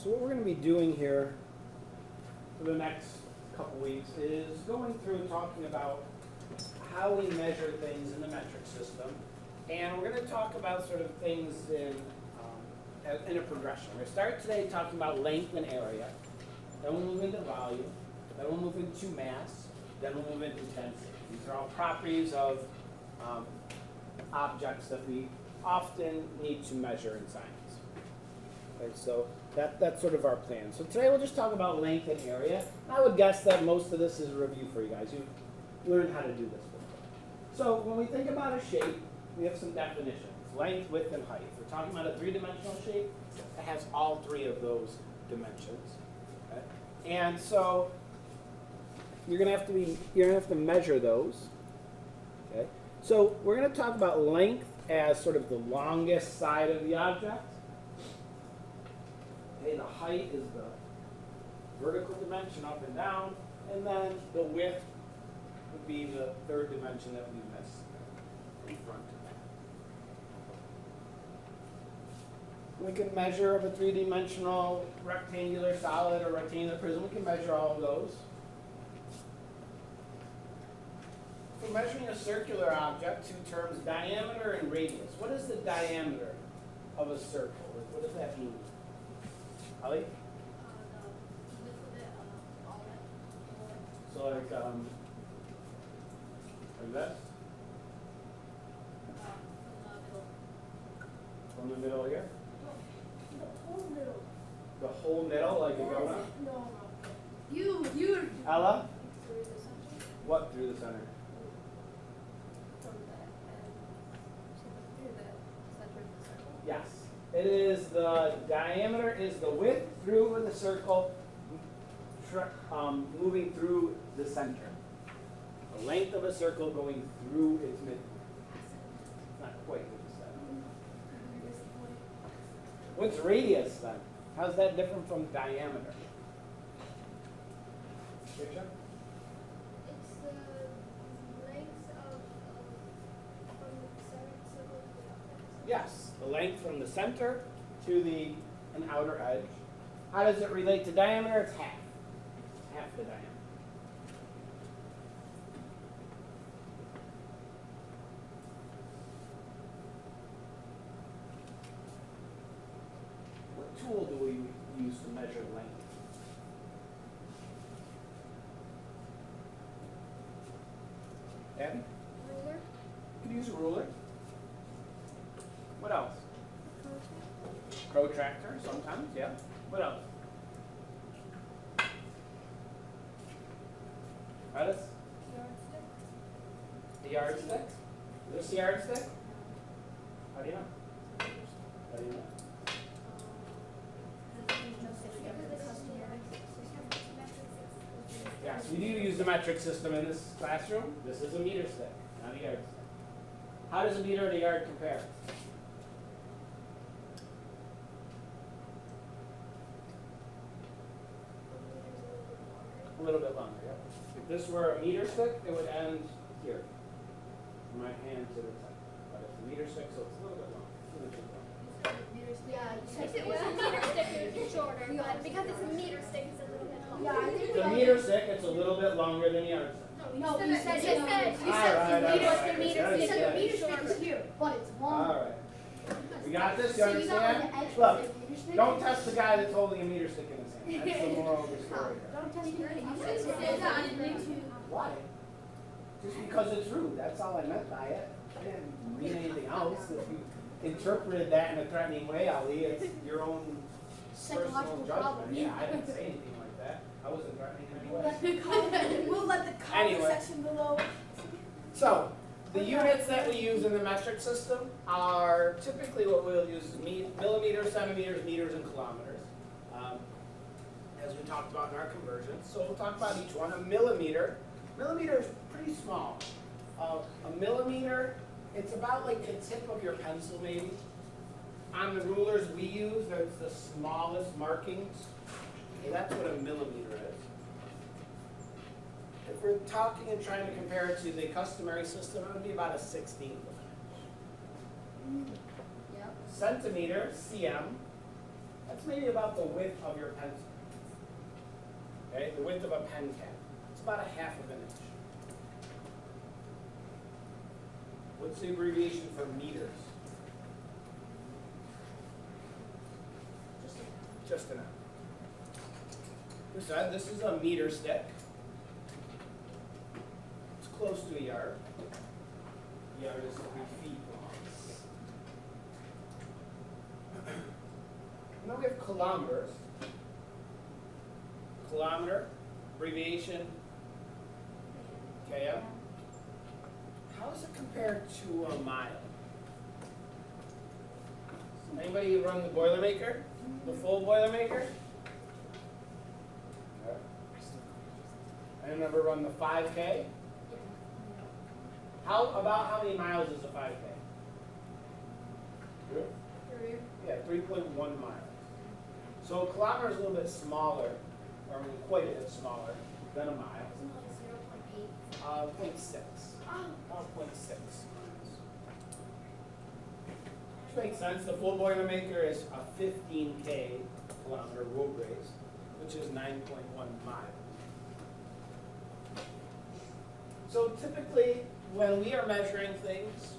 So what we're going to be doing here for the next couple weeks is going through and talking about how we measure things in the metric system. And we're going to talk about sort of things in a progression. We're going to start today talking about length and area. Then we'll move into volume. Then we'll move into mass. Then we'll move into density. These are all properties of objects that we often need to measure in science. Okay, so that's sort of our plan. So today we'll just talk about length and area. I would guess that most of this is a review for you guys. You've learned how to do this before. So when we think about a shape, we have some definitions: length, width, and height. If we're talking about a three-dimensional shape, it has all three of those dimensions. Okay? And so you're gonna have to measure those. Okay? So we're gonna talk about length as sort of the longest side of the object. Okay, the height is the vertical dimension up and down, and then the width would be the third dimension that we miss in front of that. We can measure of a three-dimensional rectangular solid or rectangular prism. We can measure all of those. For measuring a circular object, two terms, diameter and radius. What is the diameter of a circle? What does that mean? Ali? So like this? From the middle here? The whole middle. The whole middle, like a donut? No. You. Ella? Through the center. What through the center? From the through the center of the circle. Yes. It is the diameter is the width through the circle, moving through the center. The length of a circle going through its midpoint. Not quite what you said. What's radius then? How's that different from diameter? Picture? It's the length of from the center of the circle to the outside. Yes, the length from the center to an outer edge. How does it relate to diameter? It's half. It's half the diameter. What tool do we use to measure length? Abby? Ruler. You can use a ruler. What else? Protractor, sometimes, yeah. What else? Lettuce? Yardstick. The yardstick? Is this the yardstick? How do you know? How do you know? Yes, we do use the metric system in this classroom. This is a meter stick, not a yardstick. How does a meter and a yard compare? A little bit longer, yep. If this were a meter stick, it would end here. From my hand to the top. But it's a meter stick, so it's a little bit longer. A little bit longer. If it was a meter stick, it would be shorter, but because it's a meter stick, it's a little bit longer. Yeah, I think The meter stick, it's a little bit longer than the yardstick. No, you said You said Alright, the meter alright. stick the would be meter stick shorter. is here, but it's longer. Alright. We got this, you So you know understand? where the edge Look, of the meter stick don't is? test the guy that's holding a meter stick in his hand. That's the moral of the story here. Don't test me. It says on YouTube. Why? Just because it's rude, that's all I meant by it. I didn't mean anything else. If you interpreted that in a threatening way, Ali, it's your own personal Psychological judgment. problem. Yeah, I didn't say anything like that. I wasn't threatening in any We'll way. let the comment Anyway. section below. So, the units that we use in the metric system are typically what we'll use: millimeters, centimeters, meters, and kilometers, as we talked about in our conversions. So we'll talk about each one. A millimeter. Millimeter is pretty small. A millimeter, it's about like the tip of your pencil maybe. On the rulers we use, there's the smallest markings. Okay, that's what a millimeter is. If we're talking and trying to compare it to the customary system, it would be about a 16th of an inch. Yep. Centimeter, cm, That's maybe about the width of your pencil. Okay, the width of a pen cap. It's about a half of an inch. What's the abbreviation for meters? Just an inch. This is a meter stick. It's close to a yard. A yard is 3 feet long. And then we have kilometers. Kilometer, abbreviation, km. How does it compare to a mile? Anybody run the Boilermaker? The full Boilermaker? Anyone ever run the 5K? How many miles is a 5K? Yeah, 3.1 miles. So a kilometer is a little bit smaller, or quite a bit smaller than a mile. 0.6. About 0.6 miles. Which makes sense. The full Boilermaker is a 15K kilometer road race, which is 9.1 miles. So typically, when we are measuring things,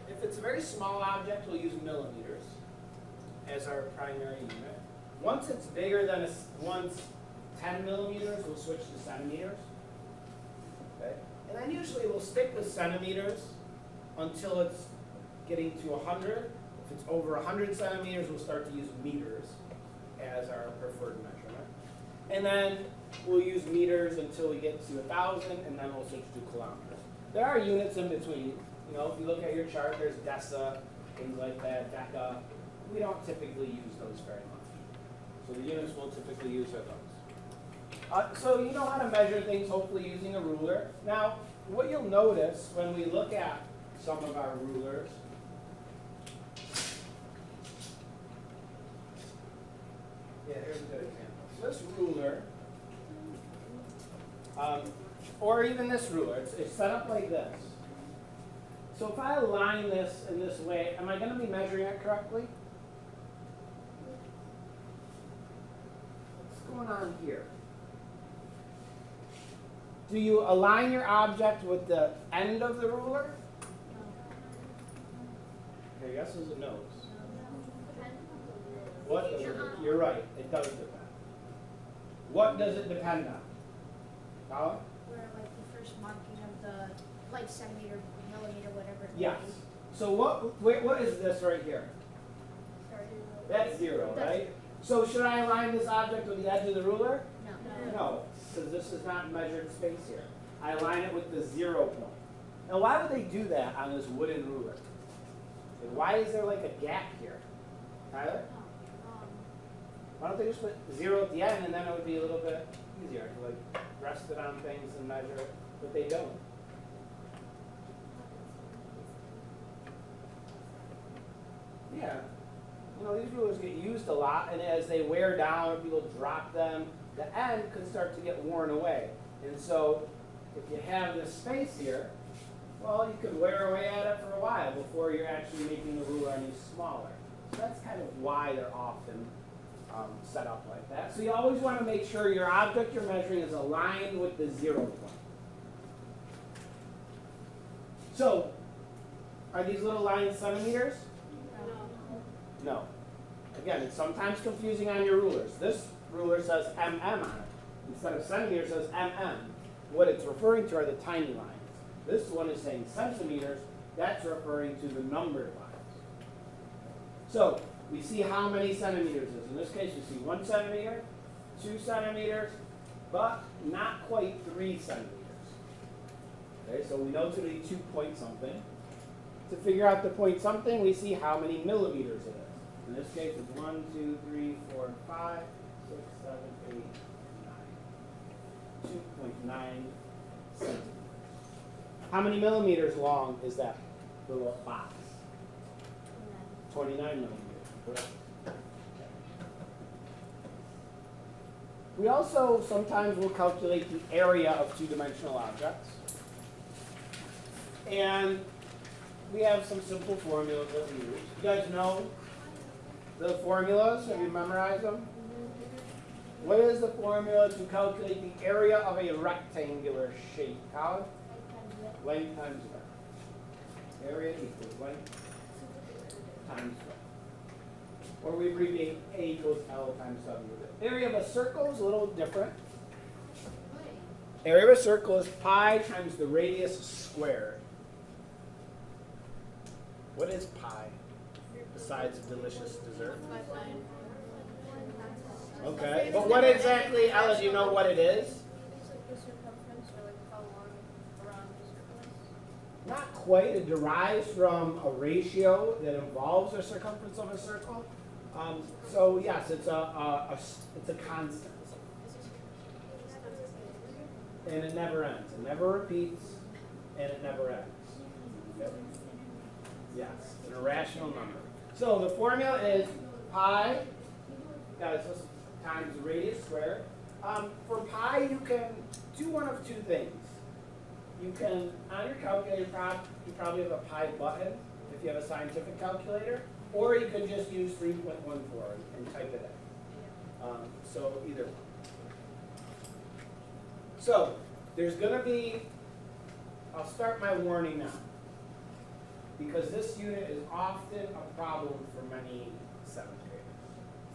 if it's a very small object, we'll use millimeters as our primary unit. Once it's bigger than 10 millimeters, we'll switch to centimeters. Okay? And then usually we'll stick with centimeters until it's getting to 100. If it's over 100 centimeters, we'll start to use meters as our preferred measurement. And then we'll use meters until we get to 1,000, and then we'll switch to kilometers. There are units in between. You know, if you look at your chart, there's deci, things like that, deca. We don't typically use those very much. So the units we'll typically use are those. So you know how to measure things, hopefully using a ruler. Now, what you'll notice when we look at some of our rulers, yeah, here's a good example. So this ruler, or even this ruler, it's set up like this. So if I align this in this way, am I going to be measuring it correctly? What's going on here? Do you align your object with the end of the ruler? Okay, guess is it knows. What? You're right, it does depend. What does it depend on? Colin? Where like the first marking of the like centimeter, millimeter, whatever. Yes. So what is this right here? That's 0, right? So should I align this object with the edge of the ruler? No. No, because this is not measured space here. I align it with the 0 point. Now why would they do that on this wooden ruler? And why is there like a gap here? Tyler? Why don't they just put 0 at the end, and then it would be a little bit easier to like rest it on things and measure it, but they don't. Yeah. You know, these rulers get used a lot, and as they wear down, people drop them, the end could start to get worn away. And so if you have this space here, well, you could wear away at it for a while before you're actually making the ruler any smaller. So that's kind of why they're often set up like that. So you always want to make sure your object you're measuring is aligned with the 0 point. So, are these little lines centimeters? No. Again, it's sometimes confusing on your rulers. This ruler says mm on it. Instead of centimeters, it says mm. What it's referring to are the tiny lines. This one is saying centimeters. That's referring to the numbered lines. So, we see how many centimeters is. In this case, we see 1 centimeter, 2 centimeters, but not quite 3 centimeters. Okay, so we know it's going to be 2 point something. To figure out the point something, we see how many millimeters it is. In this case, it's 1, 2, 3, 4, 5, 6, 7, 8, 9. 2.9 centimeters. How many millimeters long is that little box? 29 millimeters. Correct. We also sometimes will calculate the area of two-dimensional objects. And we have some simple formulas that we use. You guys know The formulas, have you memorized them? What is the formula to calculate the area of a rectangular shape? Colin? Length times width. Area equals length times width. Or we abbreviate A equals L times W. The area of a circle is a little different. Area of a circle is pi times the radius squared. What is pi besides a delicious dessert? Okay, but what exactly, Ella, do you know what it is? It's like the circumference, or like how long around the circle is. Not quite. It derives from a ratio that involves the circumference of a circle. So yes, it's a constant, and it never ends. It never repeats, and it never ends. Yep. Yes, it's an irrational number. So the formula is pi, guys, times the radius squared. For pi, you can do one of two things. You can, on your calculator, you probably have a pi button if you have a scientific calculator, or you can just use 3.14 and type it in. So either one. So there's going to be, I'll start my warning now, because this unit is often a problem for many 7th graders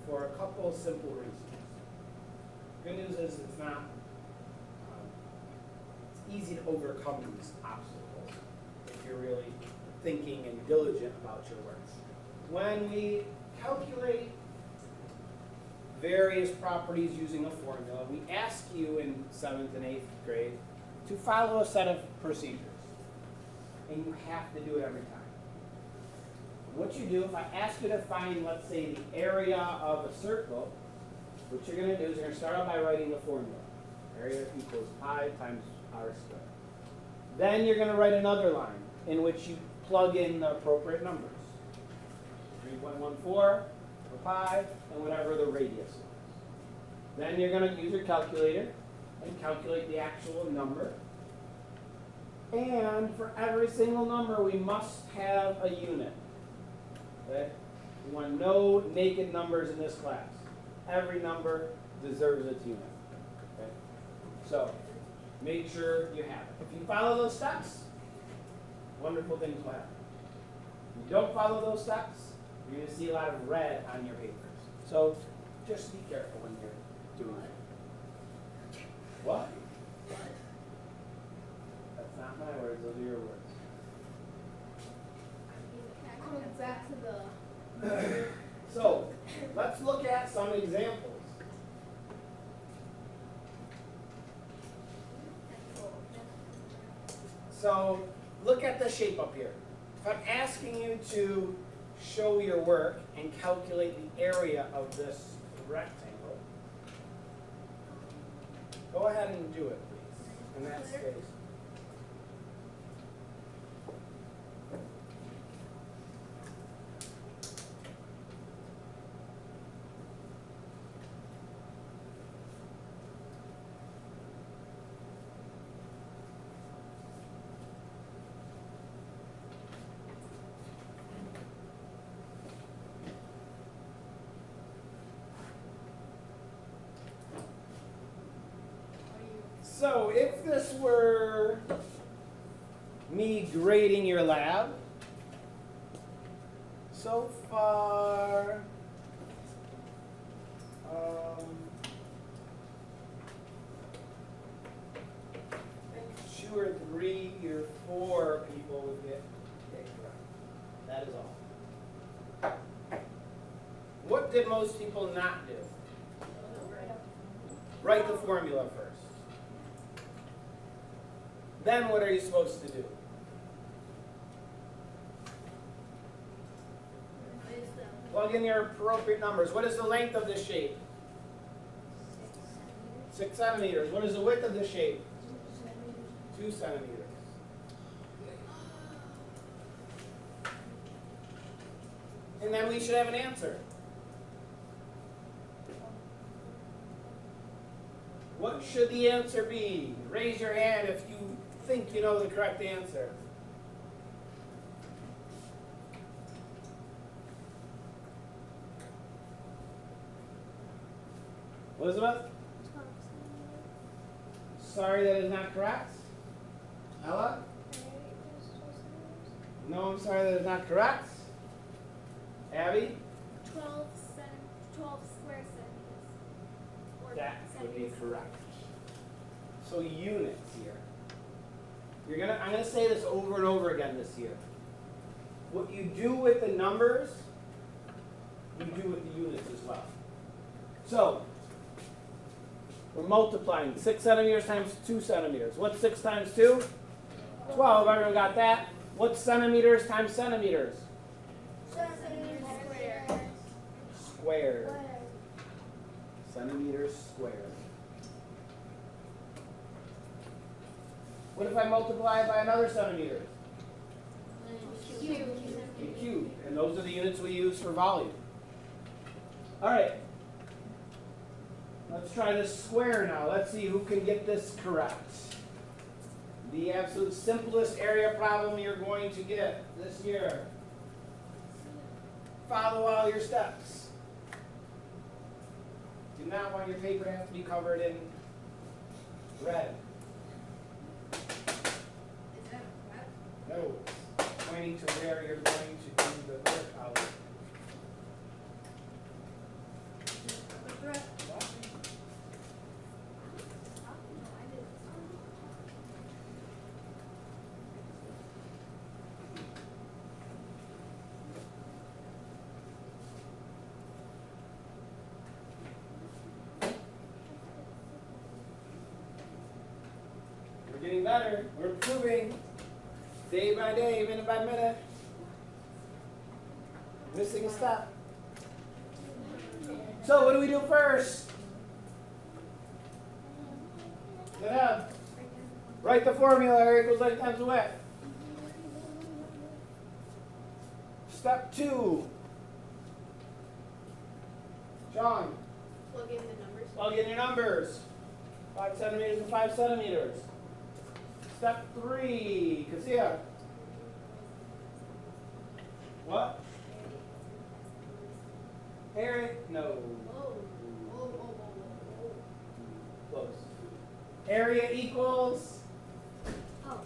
for a couple of simple reasons. Good news is it's not, it's easy to overcome these obstacles if you're really thinking and diligent about your work. When we calculate various properties using a formula, we ask you in 7th and 8th grade to follow a set of procedures. And you have to do it every time. What you do, if I ask you to find, let's say, the area of a circle, what you're going to do is you're going to start out by writing the formula. Area equals pi times r squared. Then you're going to write another line in which you plug in the appropriate numbers. 3.14 for pi, and whatever the radius is. Then you're going to use your calculator and calculate the actual number. And for every single number, we must have a unit. Okay? We want no naked numbers in this class. Every number deserves its unit. Okay? So make sure you have it. If you follow those steps, wonderful things will happen. If you don't follow those steps, you're going to see a lot of red on your papers. So just be careful when you're doing it. What? That's not my words, those are your words. Coming back to the. So let's look at some examples. So look at the shape up here. If I'm asking you to show your work and calculate the area of this rectangle, go ahead and do it, please, in that space. So if this were me grading your lab, so far, I think 2 or 3 or 4 people would get correct. That is all. What did most people not do? Write the formula first. Then what are you supposed to do? Plug in your appropriate numbers. What is the length of this shape? 6 centimeters. What is the width of this shape? 2 centimeters. And then we should have an answer. What should the answer be? Raise your hand if you think you know the correct answer. Elizabeth? 12 centimeters. Sorry, that is not correct. Ella? There's 12 centimeters. No, I'm sorry, that is not correct. Abby? 12 square centimeters. Or That would be centimeters. correct. So units here. I'm gonna say this over and over again this year. What you do with the numbers, you do with the units as well. So we're multiplying 6 centimeters times 2 centimeters. What's 6 times 2? 12. Everyone got that? What's centimeters times centimeters? Centimeters squared. Squared. Centimeters squared. What if I multiply it by another centimeter? A cube. And those are the units we use for volume. All right. Let's try this square now. Let's see who can get this correct. The absolute simplest area problem you're going to get this year. Follow all your steps. Do not want your paper to have to be covered in red. No. Pointing to where you're going to do the work out. What? We're getting better. We're improving. Day by day, minute by minute. Missing a step. So what do we do first? Get up. Write the formula, area equals length times width. Step 2. John, Plug in the numbers. plug in your numbers. 5 centimeters and 5 centimeters. Step 3, Kasia. What? Area, no. Whoa. Close. Area equals, Oh.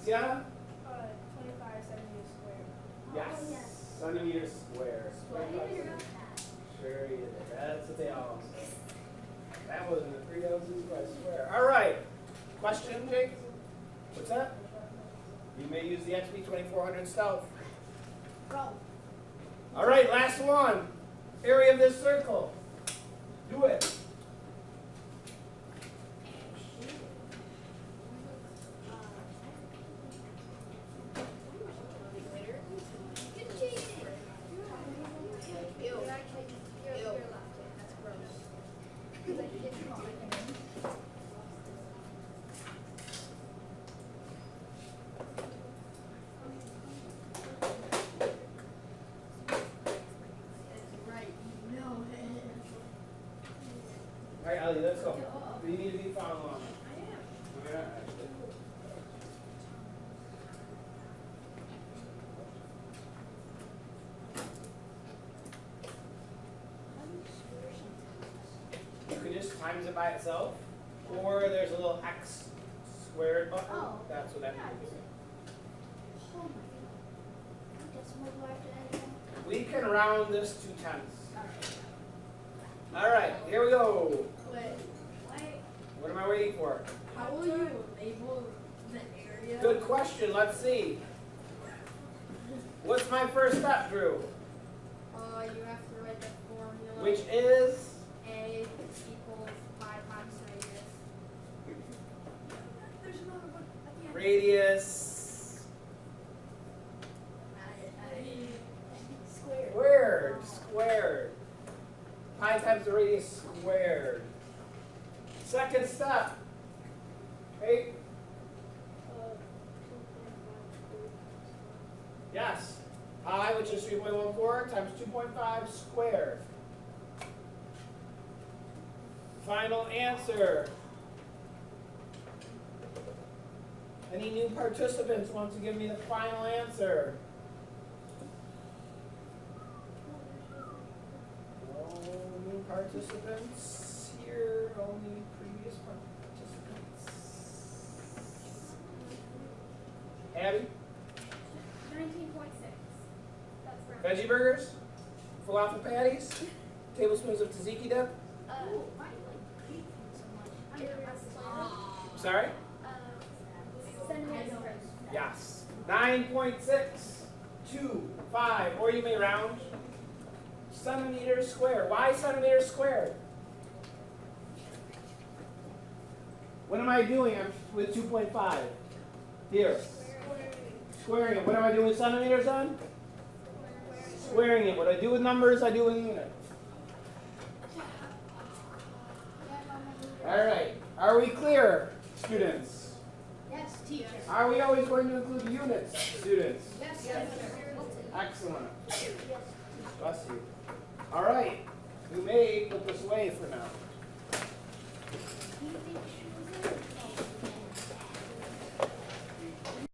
Sienna? 25 centimeters squared. Yes. yes. Centimeters square. Centimeter. Sure you did. That's what they all say. That wasn't a 3, that was a 2, I swear. All right. Question, Jake? What's that? You may use the XP 2400 stealth. Bro. All right, last one. Area of this circle. Do it. All right, Ellie, let's go. You need to be following along. I am. You can just times it by itself, or there's a little x squared button. Oh. That's what that means. Oh my god. Decimal do I have to add in? We can round this to tenths. All right, here we go. Wait. What am I waiting for? How will you label the area? Good question. Let's see. What's my first step, Drew? You have to write the formula. Which is? A equals 5 times radius. There's another one. I can't. Radius Square. squared. 5 times the radius squared. Second step. Hey, 2.5. yes. Pi, which is 3.14 times 2.5 squared. Final answer. Any new participants want to give me the final answer? No new participants here? Only previous participants. Abby? 19.6. That's right. Veggie burgers? Falafel patties? Tablespoons of tzatziki dip? Ooh, why do you like Greek food so much? I it don't was know. Sorry? Centimeters. Yes. 9.6. 2, 5, or you may round. Centimeters squared. Why centimeters squared? What am I doing with 2.5? Here. Squaring it. What am I doing with centimeters on? Squaring it. What I do with numbers, I do with units. All right. Are we clear, students? Yes, teacher. Are we always going to include units, students? Yes, Yes, teacher. Excellent. Bless you. All right. We may put this away for now.